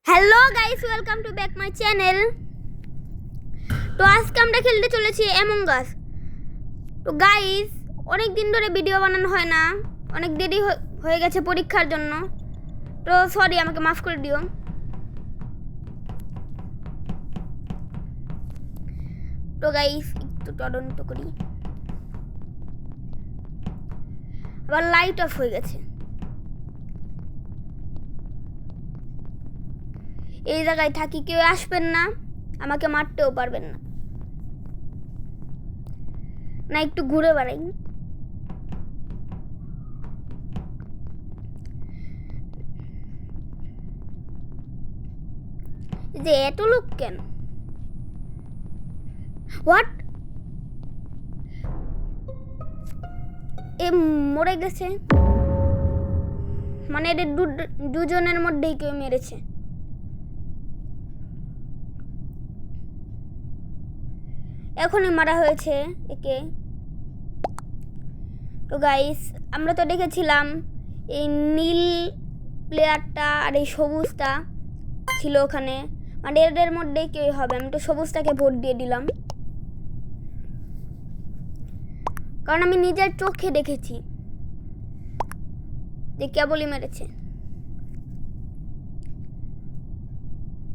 Hello guys, welcome to back my channel. তো আজকে আমরা খেলতে চলেছি অ্যামং আস। তো গাইস, অনেক দিন ধরে ভিডিও বানানো হয় না, অনেক দেরি হয়ে গেছে পরীক্ষার জন্য। তো সরি, আমাকে মাফ করে দিও। তো গাইস, একটু তদন্ত করি। আবার লাইট অফ হয়ে গেছে। এই জায়গায় থাকি, কেউ আসবেন না, আমাকে মারতেও পারবেন না। না, একটু ঘুরে বেড়াই। যে এত লোক কেন? হোয়াট? এ মরে গেছে, মানে এদের দুজনের মধ্যেই কেউ মেরেছে। এখনই মারা হয়েছে একে। তো গাইস, আমরা তো দেখেছিলাম এই নীল প্লেয়ারটা আর এই সবুজটা ছিল ওখানে, মানে এদের মধ্যেই কেউ হবে। আমি তো সবুজটাকে ভোট দিয়ে দিলাম, কারণ আমি নিজের চোখে দেখেছি যে কেবলই মেরেছে।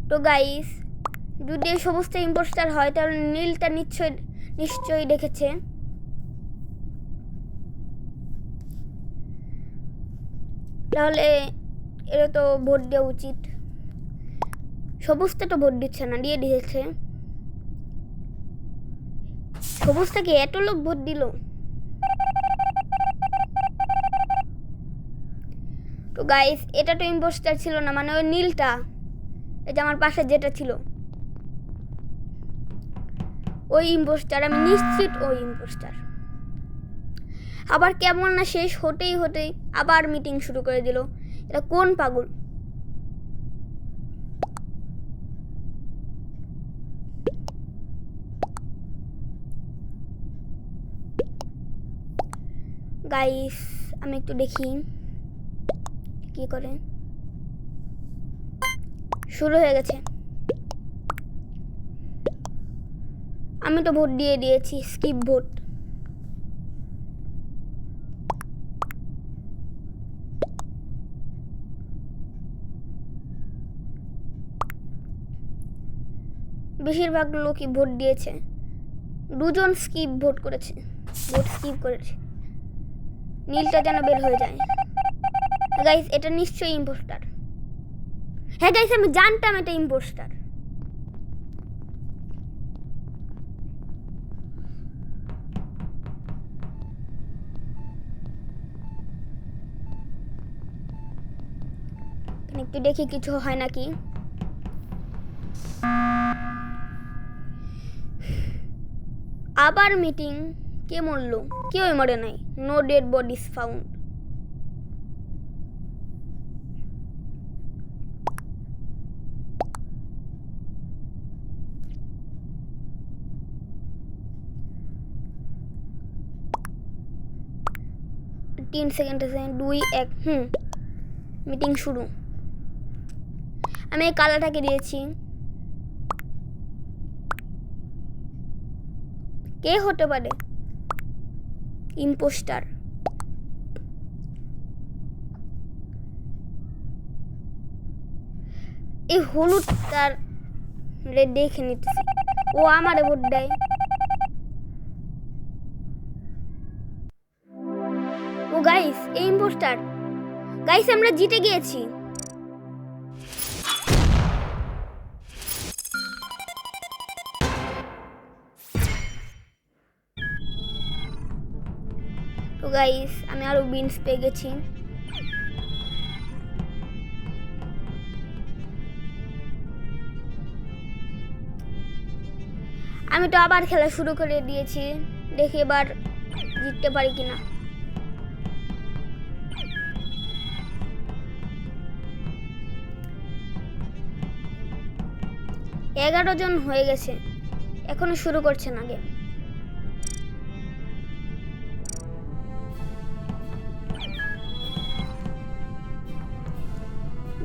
তো গাইস, যদি এই সবুজটা ইম্পোস্টার হয় তাহলে নীলটা নিশ্চয়ই দেখেছে। তাহলে এরা তো ভোট দেওয়া উচিত। সবুজটা তো ভোট দিচ্ছে না, দিয়ে দিয়েছে। সবুজটাকে এত লোক ভোট দিল। তো গাইস, এটা তো ইম্পোস্টার ছিল না, মানে ওই নীলটা, এই যে আমার পাশে যেটা ছিল ওই ইম্পোস্টার। আমি নিশ্চিত ওই ইম্পোস্টার। আবার কেমন না শেষ হতেই আবার মিটিং শুরু করে দিল। এটা কোন পাগল? গাইস, আমি একটু দেখি কি করে। শুরু হয়ে গেছে। আমি তো ভোট দিয়ে দিয়েছি, স্কিপ ভোট। বেশিরভাগ লোকই ভোট দিয়েছে, দুজন স্কিপ ভোট করেছে, ভোট স্কিপ করেছে। নীলটা যেন বের হয়ে যায়। গাইস, এটা নিশ্চয়ই ইম্পোস্টার। হ্যাঁ গাইস, আমি জানতাম এটা ইম্পোস্টার। একটু দেখি কিছু হয় নাকি। আবার মিটিং। কে মরলো? কেউই মরে নাই। No dead bodies found. তিন সেকেন্ড আছে, 2 1। মিটিং শুরু। আমি এই কালারটাকে দিয়েছি। কে হতে পারে ইম্পোস্টার? এই হলুদ তার দেখে নিতেছি, ও আমারে ভোট দেয়। ও গাইস, এই ইম্পোস্টার। গাইস, আমরা জিতে গিয়েছি। তো গাইস, আমি আরো বিনস পেয়ে গেছি। আমি তো আবার খেলা শুরু করে দিয়েছি, দেখি এবার জিততে পারি কিনা। এগারো জন হয়ে গেছে, এখনো শুরু করছে না গেম।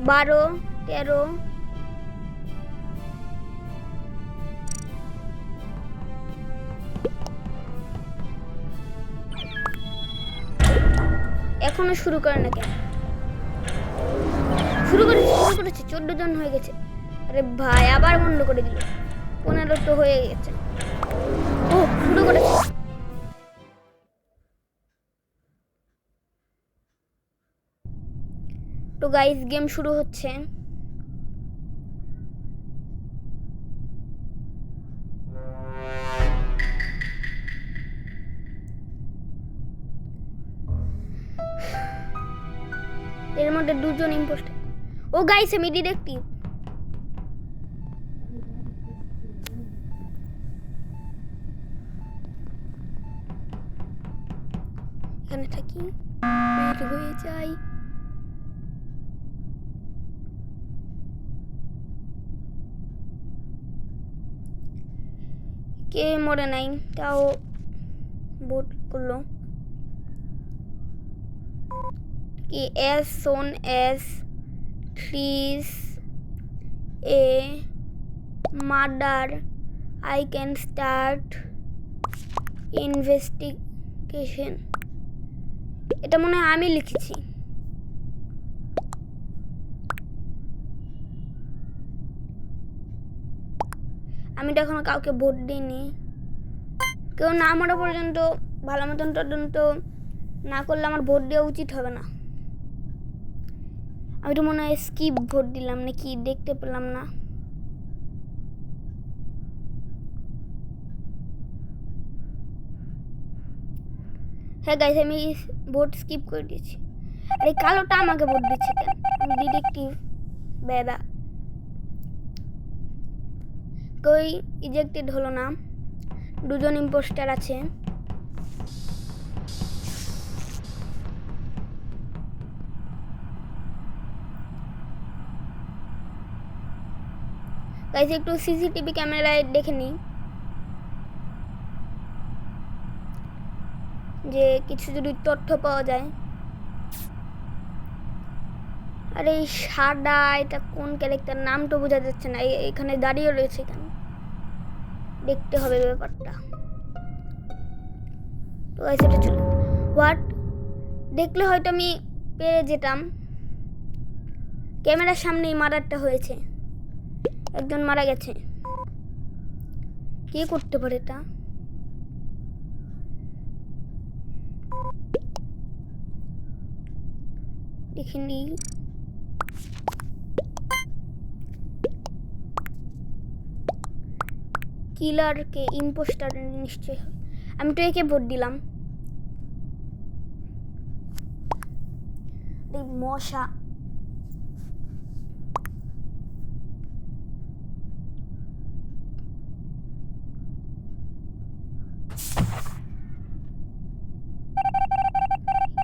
12 13 এখনো শুরু করে না কেন? শুরু করেছে 14 জন হয়ে গেছে। আরে ভাই আবার বন্ধ করে দিল। 15 তো হয়ে গেছে। ও শুরু করেছে। তো গাইস গেম শুরু হচ্ছে। এর মধ্যে 2 জন ইম্পোস্টার। ও গাইস আমি ডিটেকটিভ। এখানে থাকি, বের হয়ে যাই। কে মরে নাই, তাও ভোট করলো কি? as soon as trees a murder I can start investigation. এটা মনে হয় আমি লিখেছি। আমি তো এখনো কাউকে ভোট দিইনি। কেউ না মরা পর্যন্ত ভালো মতন তদন্ত না করলে আমার ভোট দেওয়া উচিত হবে না। আমি তো মনে হয় স্কিপ ভোট দিলাম নাকি, দেখতে পেলাম না। হ্যাঁ গাইস আমি ভোট স্কিপ করে দিয়েছি। আরে কালোটা আমাকে ভোট দিচ্ছে কেন? আমি ডিটেকটিভ বেদা। কই ইজেক্টেড হলো না। 2 জন ইম্পোস্টার আছে। গাইস একটু সিসিটিভি ক্যামেরায় দেখে নিই যে কিছু যদি তথ্য পাওয়া যায়। আরে এই সাদা এটা কোন ক্যারেক্টার, নাম তো বোঝা যাচ্ছে না। এখানে দাঁড়িয়ে রয়েছে কেন? দেখতে হবে ব্যাপারটা। তো গাইস এটা চলে হোয়াট, দেখলে হয়তো আমি পেরে যেতাম। ক্যামেরার সামনেই মারারটা হয়েছে, একজন মারা গেছে। কে করতে পারে এটা? দেখিনি। কিলারকে ইম্পোস্টার নিশ্চয়। আমি তো একে ভোট দিলাম। মশা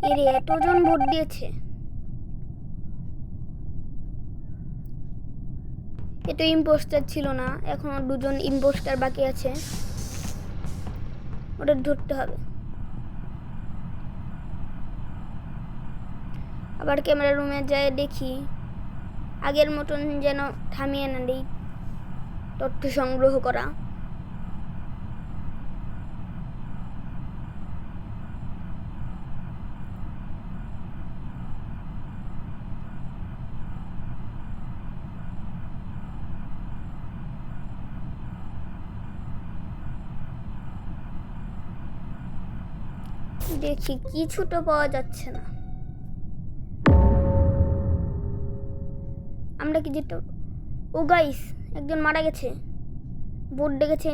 এর এতজন ভোট দিয়েছে। এটা ইম্পোস্টার ছিল না, এখনো 2 জন ইম্পোস্টার বাকি আছে, ওটা ধরতে হবে। আবার ক্যামেরা রুমে যাই দেখি আগের মতন যেন থামিয়ে না দেই তথ্য সংগ্রহ করা। দেখি কিছু তো পাওয়া যাচ্ছে না। আমরা কি যেতে? ও গাইস একজন মারা গেছে, ভোট ডেকেছে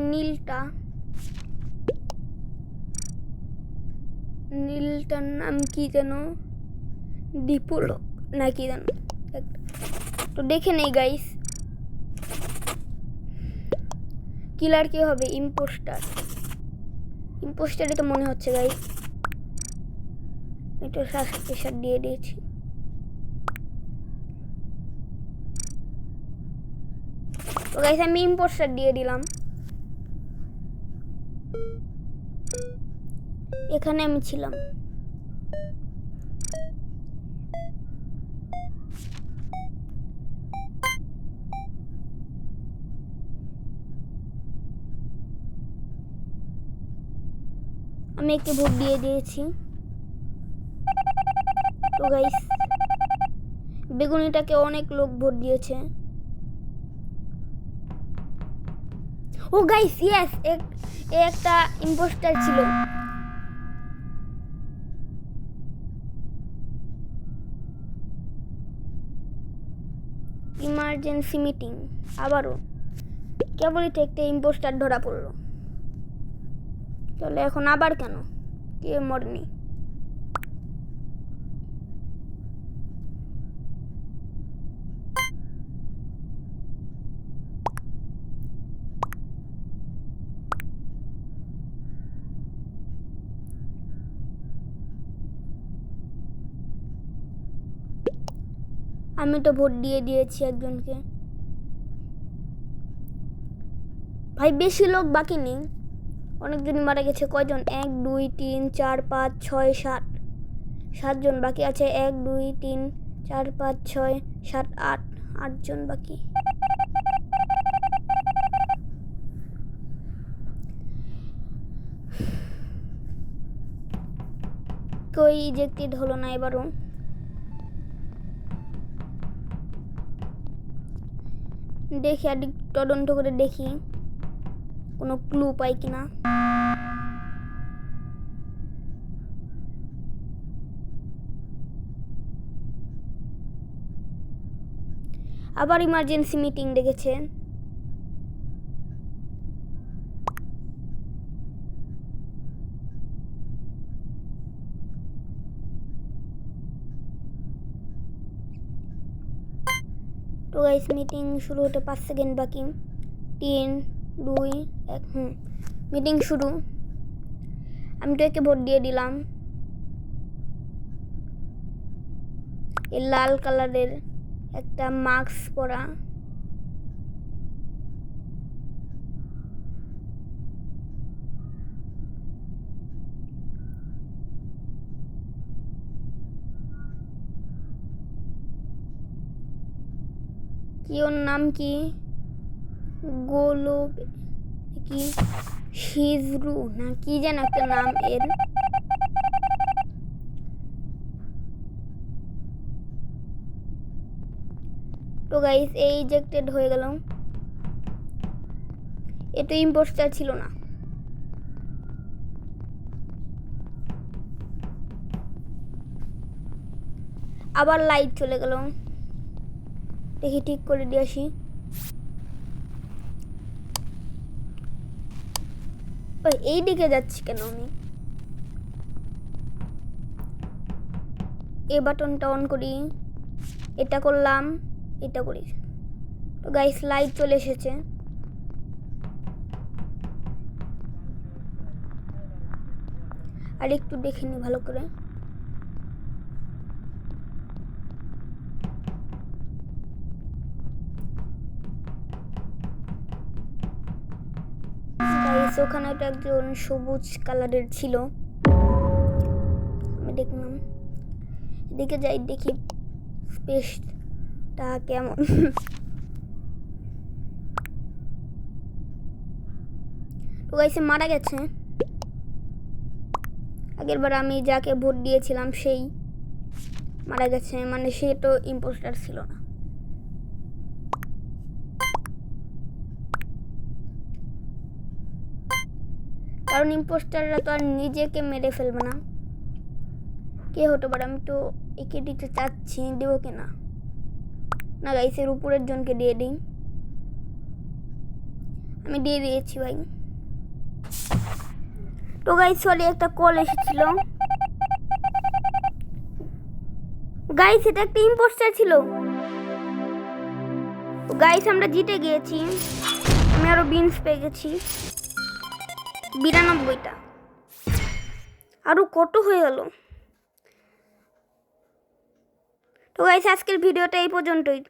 নীলটার নাম কি যেন, দীপুলক নাকি যেন। তো দেখে নেই গাইস কিলার কে হবে? ইম্পোস্টারই তো মনে হচ্ছে গাইস। এটা প্রেশার দিয়ে দিয়েছি। তো গাইস আমি ইম্পোস্টার দিয়ে দিলাম। এখানে আমি ছিলাম। আমি একে ভোট দিয়ে দিয়েছি। তো গাইস বেগুনিটাকে অনেক লোক ভোট দিয়েছে। ও গাইস ইয়েস, একটা ইম্পোস্টার ছিল। ইমার্জেন্সি মিটিং আবারও কেবলই একটা ইম্পোস্টার ধরা পড়লো। তাহলে এখন আবার কেন? কে মরেনি? আমি তো ভোট দিয়ে দিয়েছি একজনকে। ভাই বেশি লোক বাকি নেই, অনেকজন মারা গেছে। কয়জন? 1 2 3 4 5 6 7 7জন বাকি আছে। 1 2 3 4 5 6 7 8 8জন বাকি। কেউ ইজেক্টেড হলো না এবারও। দেখি আর তদন্ত করে দেখি কোনো ক্লু পাই কিনা। আবার ইমার্জেন্সি মিটিং ডেকেছে। তো গাইস মিটিং শুরু হতে 5 সেকেন্ড বাকি। 3 2 1 মিটিং শুরু। আমি তো একে ভোট দিয়ে দিলাম। এই লাল কালারের একটা মাস্ক পরা। কি ওর নাম কি? গোলব কি শিজরু না কি যেন একটা নাম এর। তো গাইস এই ইজেক্টেড হয়ে গেল। এ তো ইম্পোস্টার ছিল না। আবার লাইট চলে গেল। দেখি ঠিক করে দিয়ে আসি। এই দিকে যাচ্ছি কেন আমি? এই বাটনটা অন করি, এটা করলাম, এটা করি। তো গাইস লাইট চলে এসেছে। আর একটু দেখে নি ভালো করে। গাইস ওখানে তো একজন সবুজ কালারের ছিল, আমি দেখলাম। এদিকে যাই দেখি স্পেসটা কেমন। তো গাইস মারা গেছে। আগের বার আমি যাকে ভোট দিয়েছিলাম সেই মারা গেছে, মানে সে তো ইম্পোস্টার ছিল না। কারণ ইম্পোস্টাররা তো আর নিজেকে মেরে ফেলবে না। কে হতে পারে? আমি তো একে দিতে চাচ্ছি, দেব কিনা। না গাইসের উপরের জনকে দিয়ে দিই। আমি দিয়ে দিয়েছি ভাই। তো গাইস সরি একটা কল এসেছিল। গাইস এটা একটা ইম্পোস্টার ছিল। গাইস আমরা জিতে গিয়েছি। আমি আরো বিনস পেয়ে গেছি 92টা। আরো কত হয়ে গেল। তো গাইস আজকের ভিডিওটা এই পর্যন্তই।